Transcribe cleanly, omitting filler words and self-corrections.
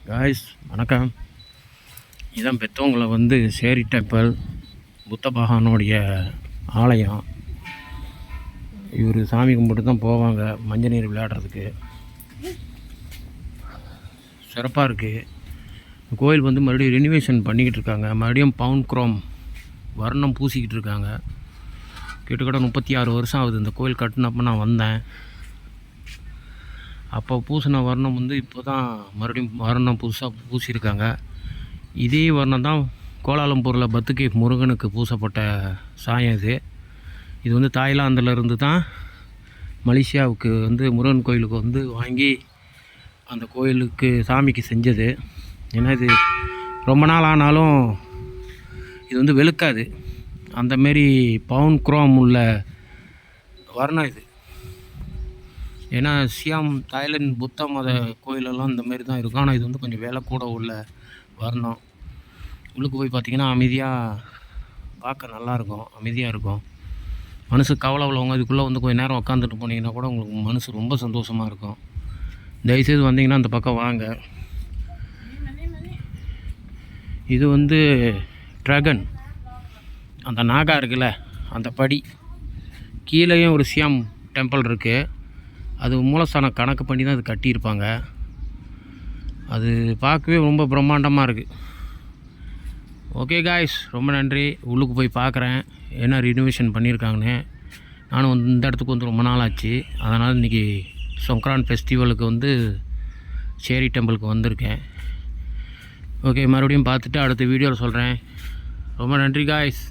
Guys வணக்கம். இதான் பெற்றவங்களை வந்து சேரி டெம்பிள் புத்த பகவானுடைய ஆலயம். இவர் சாமி கும்பிட்டு தான் போவாங்க மஞ்சள் நீர் விளையாடுறதுக்கு. சிறப்பாக இருக்குது. கோயில் வந்து மறுபடியும் ரெனிவேஷன் பண்ணிக்கிட்டு இருக்காங்க. மறுபடியும் பவுன் குரோம் வர்ணம் பூசிக்கிட்டு இருக்காங்க. கிட்டத்தட்ட 36 வருஷம் ஆகுது இந்த கோயில் கட்டினப்போ நான் வந்தேன். அப்போ பூசின வர்ணம் வந்து இப்போ தான் மறுபடியும் வர்ணம் புதுசாக பூசியிருக்காங்க. இதே வர்ணம் தான் கோலாலம்பூரில் பத்துக்கே முருகனுக்கு பூசப்பட்ட சாயம் இது வந்து தாய்லாந்திலேருந்து தான் மலேசியாவுக்கு வந்து முருகன் கோயிலுக்கு வந்து வாங்கி அந்த கோயிலுக்கு சாமிக்கு செஞ்சது. ஏன்னா இது ரொம்ப நாள் ஆனாலும் இது வந்து வெளுக்காது. அந்தமாரி பவுன் குரோம் உள்ள வர்ணம் இது. ஏன்னா சியாம் தாய்லாந்து புத்த மத கோயிலெல்லாம் இந்தமாரி தான் இருக்கும். ஆனால் இது வந்து கொஞ்சம் விலை கூட உள்ள வர்ணம். உள்ளுக்கு போய் பார்த்திங்கன்னா அமைதியாக பார்க்க நல்லாயிருக்கும், அமைதியாக இருக்கும். மனசு கவலை உள்ளவங்க இதுக்குள்ளே வந்து கொஞ்சம் நேரம் உட்காந்துட்டு போனீங்கன்னா கூட உங்களுக்கு மனசு ரொம்ப சந்தோஷமாக இருக்கும். தயவுசெய்து வந்தீங்கன்னா அந்த பக்கம் வாங்க. இது வந்து ட்ராகன், அந்த நாகா இருக்குல்ல அந்த படி கீழேயும் ஒரு சியாம் டெம்பிள் இருக்குது. அது மூலஸ்தானம் கணக்கு பண்ணி தான் அது கட்டியிருப்பாங்க. அது பார்க்கவே ரொம்ப பிரம்மாண்டமாக இருக்குது. ஓகே காய்ஸ், ரொம்ப நன்றி. உள்ளுக்கு போய் பார்க்குறேன் என்ன ரினோவேஷன் பண்ணியிருக்காங்கன்னு. நானும் வந்து இந்த இடத்துக்கு வந்து ரொம்ப நாள் ஆச்சு. அதனால் இன்றைக்கி சொங்க்ரான் ஃபெஸ்டிவலுக்கு வந்து சேரி டெம்பிளுக்கு வந்திருக்கேன். ஓகே, மறுபடியும் பார்த்துட்டு அடுத்த வீடியோவில் சொல்கிறேன். ரொம்ப நன்றி காய்ஸ்.